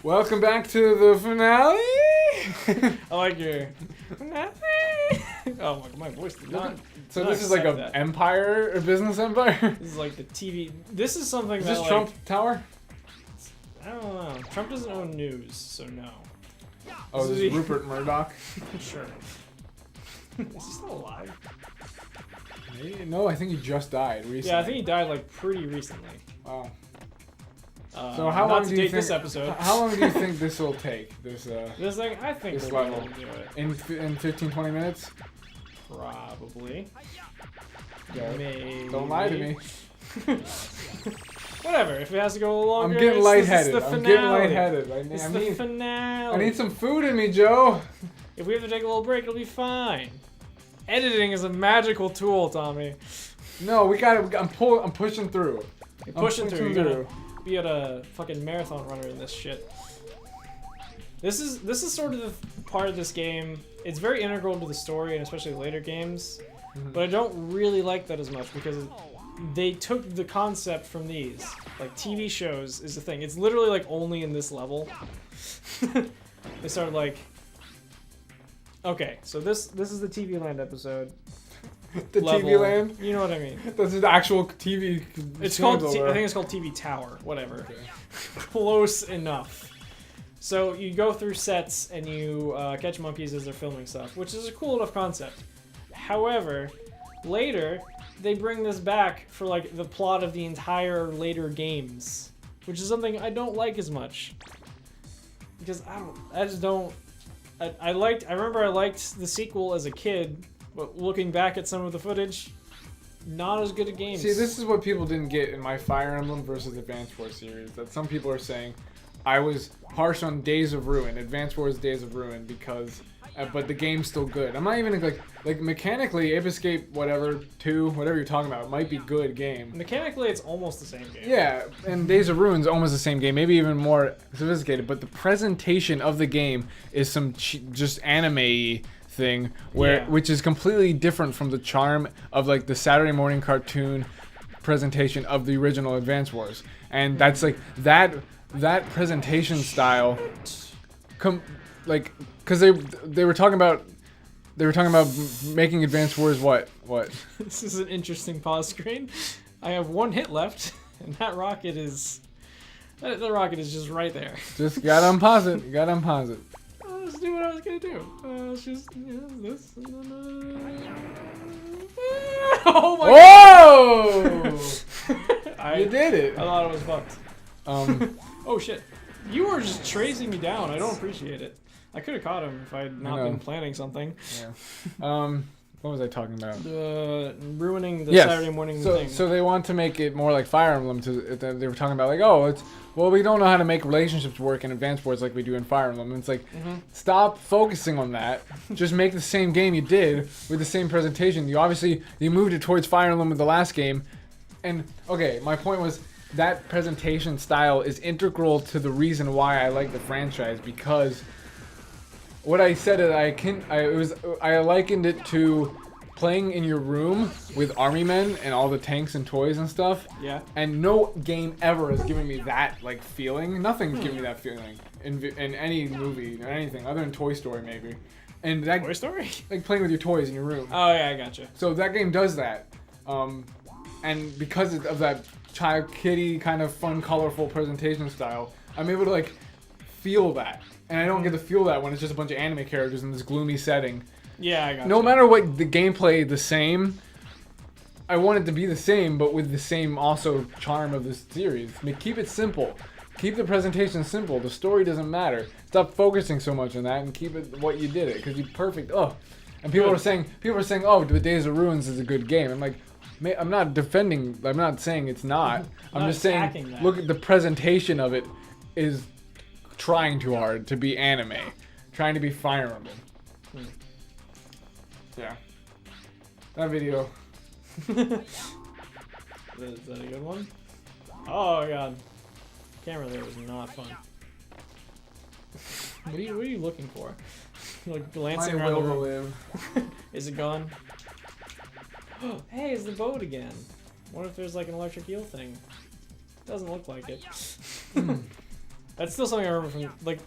Welcome back to the finale. I like your finale. Oh my voice did not. So this is like an empire, a business empire. This is like the TV. This is something Is that this Trump Tower? I don't know. Trump doesn't own news, so no. Oh, this is Rupert Murdoch. Sure. Is he still alive? Maybe? No, I think he just died recently. Yeah, I think he died like pretty recently. Wow. So how long do you think this episode? How long do you think this will take? This this thing, I think this we'll level be able to do it. in 15-20 minutes? Probably. Yeah. Maybe. Don't lie to me. Whatever. If it has to go longer, I'm getting lightheaded. This is the I'm getting finale. lightheaded. It's the finale. I need some food in me, Joe. If we have to take a little break, it'll be fine. Editing is a magical tool, Tommy. No, we got it. I'm pushing through. You're pushing through. You're gonna be at a fucking marathon runner in this shit. This is sort of the part of this game. It's very integral to the story, and especially later games. But I don't really like that as much because they took the concept from these. Like TV shows is the thing. It's literally like only in this level. They started like. Okay, so this is the TV Land episode. The level. TV Land? You know what I mean. This is the actual TV. It's called. I think it's called TV Tower. Whatever. Okay. Close enough. So you go through sets and you catch monkeys as they're filming stuff, which is a cool enough concept. However, later they bring this back for like the plot of the entire later games, which is something I don't like as much. Because I just don't. I remember I liked the sequel as a kid. But looking back at some of the footage, not as good a game. See, this is what people didn't get in my Fire Emblem versus Advance Wars series. That some people are saying I was harsh on Days of Ruin, Advance Wars Days of Ruin, because, but the game's still good. I'm not even like mechanically, Ape Escape, whatever you're talking about, it might be good game. Mechanically, it's almost the same game. Yeah, and Days of Ruin's almost the same game, maybe even more sophisticated. But the presentation of the game is some just anime-y thing which is completely different from the charm of like the Saturday morning cartoon presentation of the original Advance Wars, and that's like that presentation style because they were talking about making Advance Wars what This is an interesting pause screen. I have one hit left, and that rocket is just right there. Just gotta unpause it. You gotta unpause it. Let's do what I was gonna do. Let's just this. Oh my! Whoa! You did it. I thought it was fucked. Oh shit! You were just chasing me down. I don't appreciate it. I could have caught him if I had not been planning something. Yeah. What was I talking about? Ruining the Saturday morning thing. So they want to make it more like Fire Emblem. They were talking about like, we don't know how to make relationships work in Advance Wars like we do in Fire Emblem. And it's like, stop focusing on that. Just make the same game you did with the same presentation. You moved it towards Fire Emblem with the last game. And okay, my point was that presentation style is integral to the reason why I like the franchise, because what I said is I likened it to playing in your room with army men and all the tanks and toys and stuff. Yeah. And no game ever has given me that like feeling. Nothing's given me that feeling in any movie or anything other than Toy Story maybe. And that Toy Story? Like playing with your toys in your room. Oh yeah, I gotcha. So that game does that. And because of that child kitty kind of fun, colorful presentation style, I'm able to like feel that. And I don't get to feel that when it's just a bunch of anime characters in this gloomy setting. Yeah, I got No matter what the gameplay, the same. I want it to be the same, but with the same also charm of this series. Keep it simple. Keep the presentation simple. The story doesn't matter. Stop focusing so much on that and keep it what you did it, because you're perfect. And people are saying, oh, the Days of Ruins is a good game. I'm like, I'm not defending. I'm not saying it's not. I'm just saying, that. Look at the presentation of it is trying too hard to be anime, trying to be Fire Emblem. Yeah. That video. Is that a good one? Oh god. Camera there was not fun. What are you looking for? Like glancing around the room. Is it gone? Hey, it's the boat again. What if there's like an electric eel thing? Doesn't look like it. That's still something I remember from, like,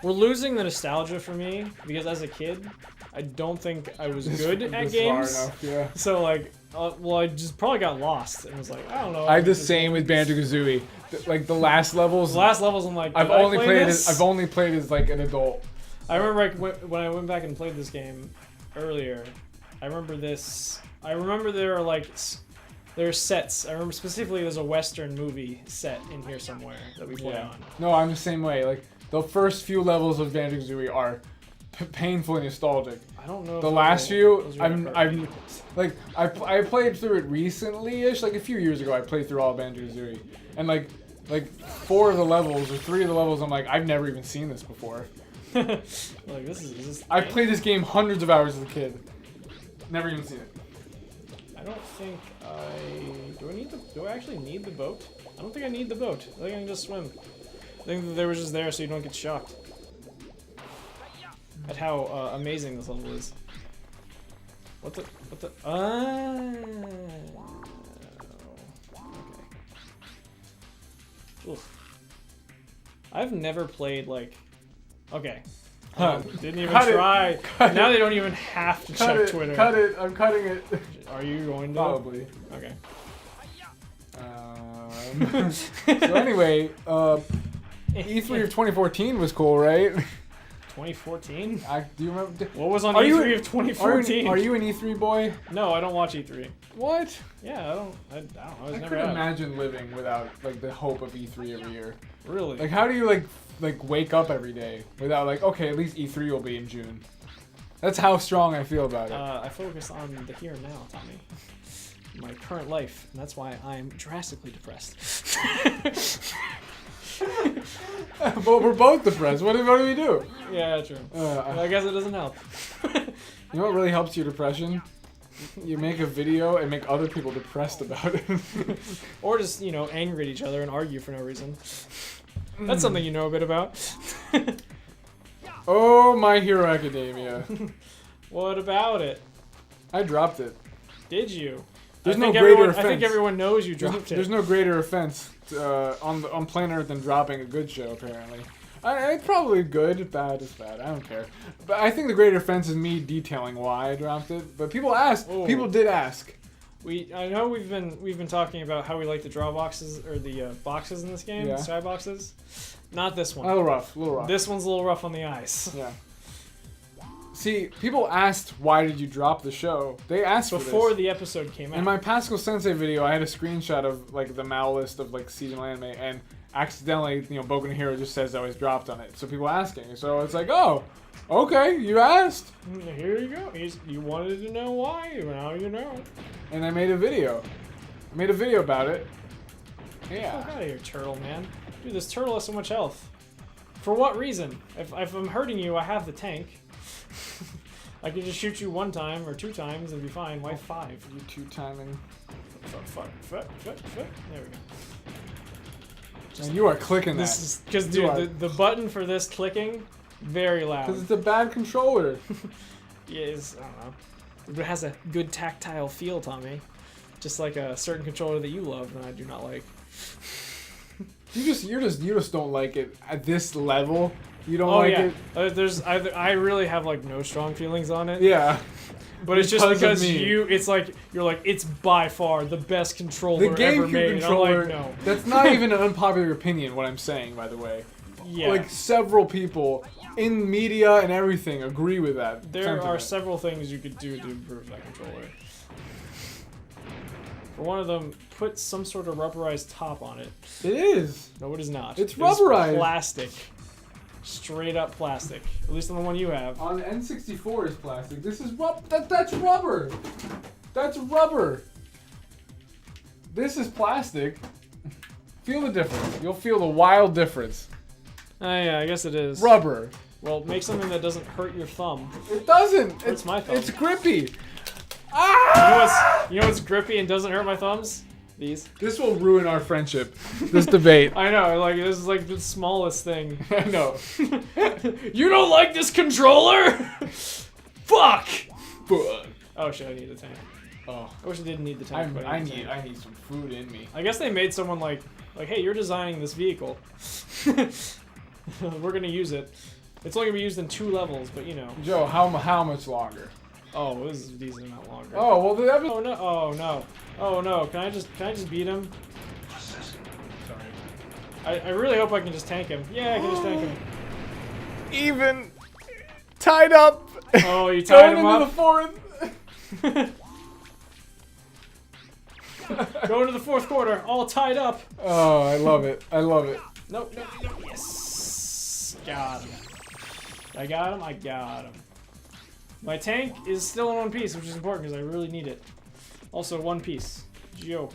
we're losing the nostalgia for me, because as a kid, I don't think I was good at games. Far enough, yeah. So, like, well, I just probably got lost, and was like, I don't know. I had the same with Banjo-Kazooie. Like, the last levels... The last levels, I'm like, I've only played as, like, an adult. I remember, like, when I went back and played this game earlier, I remember this... I remember there are, like... There are sets. I remember specifically there's a Western movie set in here somewhere that we play on. No, I'm the same way. Like, the first few levels of Banjo-Kazooie are painfully nostalgic. I don't know. The last few, I'm like, I played through it recently-ish, like a few years ago. I played through all of Banjo-Kazooie, and like 4 of the levels or 3 of the levels, I'm like, I've never even seen this before. Like this is. I played this game hundreds of hours as a kid. Never even seen it. I don't think do I actually need the boat? I don't think I need the boat. I think I can just swim. I think that they were just there so you don't get shocked. At how amazing this level is. What the? Okay. Oof. I've never played like. Okay. Didn't even try. Now they don't even have to check Twitter. Cut it. I'm cutting it. Are you going to? Probably. Okay. So anyway, E3 of 2014 was cool, right? 2014? Do you remember? What was on E3 of 2014? Are you an E3 boy? No, I don't watch E3. What? Yeah, I don't know. I couldn't imagine living without like the hope of E3 every year. Really? Like, how do you like wake up every day without like, okay, at least E3 will be in June? That's how strong I feel about it. I focus on the here and now, Tommy. My current life, and that's why I'm drastically depressed. But we're both depressed. What do we do? Yeah, true. I guess it doesn't help. You know what really helps your depression? You make a video and make other people depressed about it. Or just, angry at each other and argue for no reason. That's something you know a bit about. Oh, My Hero Academia. What about it? I dropped it. Did you? There's no greater offense. I think everyone knows you dropped it. There's no greater offense on planet Earth than dropping a good show, apparently. It's probably good. Bad is bad. I don't care. But I think the greater offense is me detailing why I dropped it. But people asked. Ooh. People did ask. I know we've been talking about how we like the draw boxes or the boxes in this game, yeah. The sky boxes. Not this one. A little rough. This one's a little rough on the eyes. Yeah. See, people asked why did you drop the show. They asked before the episode came out. In my Pascal Sensei video, I had a screenshot of like the Mal list of like seasonal anime, and accidentally, Boku no Hero just says I was dropped on it. So people asking, so it's like, oh, okay, you asked. Here you go. You wanted to know why. Now you know. And I made a video. I made a video about it. Yeah. Fuck out of here, turtle man. Dude, this turtle has so much health. For what reason? If I'm hurting you, I have the tank. I could just shoot you 1 time or 2 times and be fine. Why 5? You 2-timing. Fuck. There we go. And you are clicking that. This is because, dude, the button for this clicking, very loud. Because it's a bad controller. Yeah, I don't know. It has a good tactile feel, Tommy. Just like a certain controller that you love and I do not like. You just don't like it at this level. You don't like it. I really have like no strong feelings on it. Yeah. But it's just because you're like it's by far the best controller the GameCube ever made. Controller, and I'm like, no. That's not even an unpopular opinion. What I'm saying, by the way. Yeah. Like several people in media and everything agree with that. There are several things you could do to improve that controller. For one of them, put some sort of rubberized top on it. It is. No, it is not. It's rubberized. It's plastic. Straight up plastic. At least on the one you have. On the N64 is plastic. This is that's rubber. That's rubber. This is plastic. Feel the difference. You'll feel the wild difference. Oh yeah, I guess it is. Rubber. Well, make something that doesn't hurt your thumb. It doesn't. Hurts my thumb. It's grippy. Ah! You know what's grippy and doesn't hurt my thumbs? These. This will ruin our friendship. This debate. I know, like this is like the smallest thing. I know. You don't like this controller? Fuck! Fuck. Oh shit, I need the tank. Oh. I wish I didn't need the tank. I need some food in me. I guess they made someone like, hey, you're designing this vehicle. We're gonna use it. It's only gonna be used in 2 levels, but you know. Joe, how much longer? Oh, this is a decent amount longer. Oh well, the episode. Oh no! Oh no! Oh no! Can I just beat him? Sorry. I really hope I can just tank him. Yeah, I can just tank him. Even tied up. Oh, you tied him Going up. into the 4th. Going to the 4th quarter, all tied up. Oh, I love it. I love it. Nope, nope, nope. Yes. Got him. I got him. I got him. My tank is still in one piece, which is important because I really need it. Also, One Piece. Joke.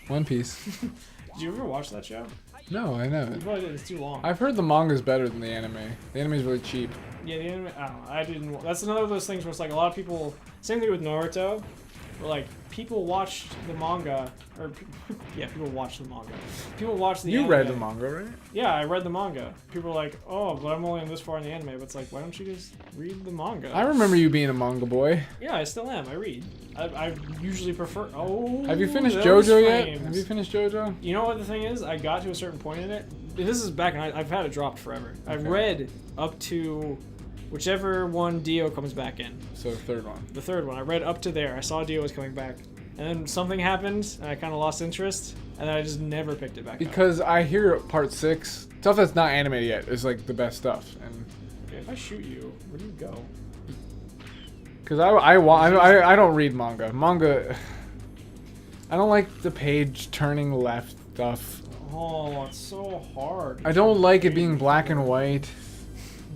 One Piece. Did you ever watch that show? No, I You never. probably did. It's too long. I've heard the manga's better than the anime. The anime's really cheap. Yeah, the anime. I don't know. I didn't. That's another of those things where it's like a lot of people. Same thing with Naruto. Where like people watched the manga, or yeah, people watched the manga. People watched the. You anime. read the manga, right? Yeah, I read the manga. People were like, "Oh, but I'm only on this far in the anime." But it's like, why don't you just read the manga? I remember you being a manga boy. Yeah, I still am. I read. I usually prefer. Oh. Have you finished those JoJo yet? frames. Have you finished JoJo? You know what the thing is? I got to a certain point in it. This is back, and I've had it dropped forever. I've Okay. read up to whichever one Dio comes back in. So the 3rd one. The 3rd one. I read up to there. I saw Dio was coming back. And then something happened, and I kind of lost interest, and then I just never picked it back up. Because I hear part 6 stuff that's not animated yet is like the best stuff, and Okay, if I shoot you, where do you go? because I don't read manga. Manga, I don't like the page turning left stuff. Oh, it's so hard. I don't like it being black and white.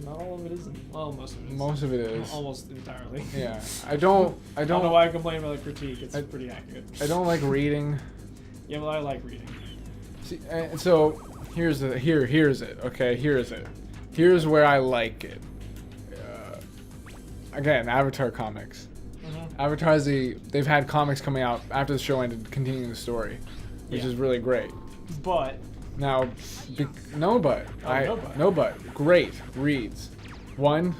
Not all of it is. Well, most of it is. Most of it is. Almost entirely. Yeah, I don't I don't know why I complain about the critique. It's pretty accurate. I don't like reading. Yeah, well, I like reading. See, so here's it. Okay, here's it. Here's where I like it. Again, Avatar comics. Mm-hmm. Avatar they've had comics coming out after the show ended, continuing the story, which Yeah. is really great. But Now, no but. No but. Great reads. 1,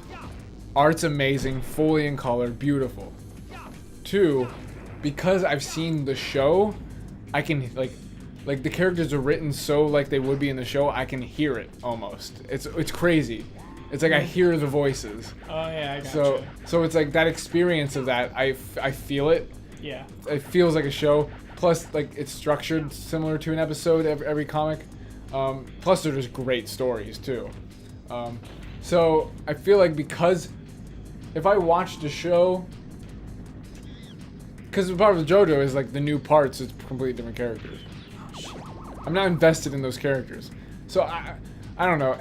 art's amazing, fully in color, beautiful. 2, because I've seen the show, I can like the characters are written so like they would be in the show. I can hear it almost. It's crazy. It's like I hear the voices. oh yeah, I gotcha. So it's like that experience of that. I feel it. Yeah. It feels like a show. Plus, like it's structured similar to an episode every comic. Plus, they're just great stories too. So I feel like because if I watched a show, because part of JoJo is like the new parts, it's completely different characters. I'm not invested in those characters, so I don't know.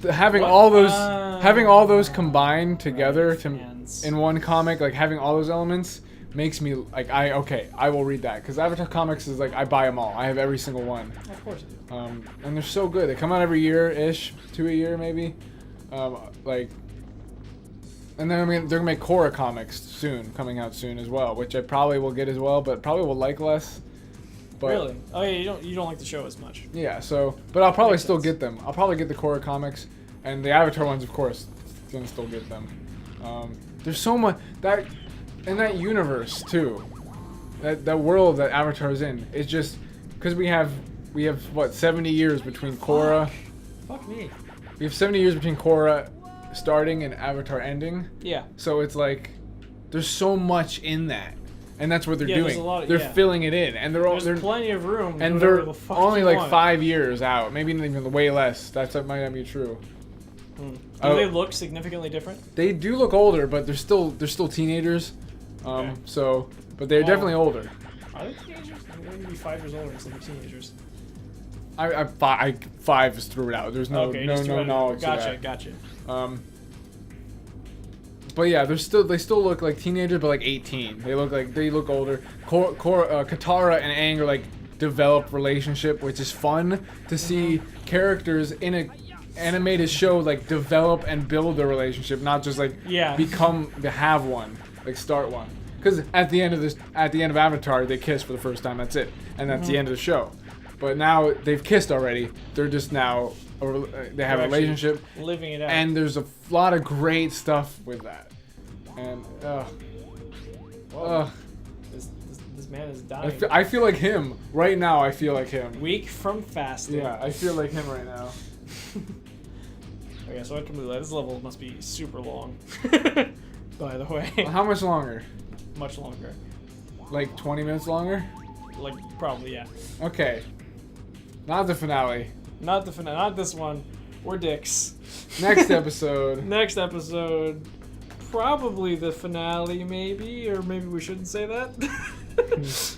Having What? all those combined together Right, to fans. in one comic, like having all those elements makes me like I will read that because Avatar comics is like I buy them all. I have every single one. Of course I do. And they're so good. They come out every year-ish, 2 a year maybe. Like, and then they're gonna make Korra comics soon, coming out soon as well, which I probably will get as well, but probably will like less. But, Really? Oh yeah, you don't like the show as much. Yeah. So, but I'll probably Makes still sense. get them. I'll probably get the Korra comics, and the Avatar ones, of course, gonna still get them. There's so much that in that universe too. That world that Avatar's in. It's just because we have what 70 years between Korra. Fuck me. We have 70 years between Korra starting and Avatar ending. Yeah. So it's like there's so much in that, and that's what they're Yeah, there's doing. a lot of- They're yeah. filling it in, and There's they're plenty of room. to and do whatever they're the fuck only you like want. 5 years out, maybe even way less. That might not be true. Do Oh. they look significantly different? They do look older, but they're still teenagers. Okay. So, but they're Oh. definitely older. Are they teenagers? They're going to be 5 years older instead of teenagers. Five is threw it out. There's no Okay, just no knowledge. Gotcha, To gotcha. that. But yeah, they still look like teenagers, but like 18. They look older. Katara and Aang are like developed relationship, which is fun to see characters in a animated show like develop and build their relationship, not just like Yeah. become to have one, like start one. Because at the end of Avatar, they kiss for the first time. That's it, and that's the end of the show. But now they've kissed already. They're just now they have a They're actually relationship, living it out. and there's a lot of great stuff with that. And Whoa. This man is dying. I feel like him right now. I feel like him. Weak from fasting. Yeah, I feel like him right now. Okay, so I completely lied. This level must be super long. By the way. How much longer? Much longer. Like 20 minutes longer? Like, probably, yeah. Okay. Not the finale. Not the finale. Not this one. We're dicks. Next episode. Next episode. Probably the finale, maybe. Or maybe we shouldn't say that.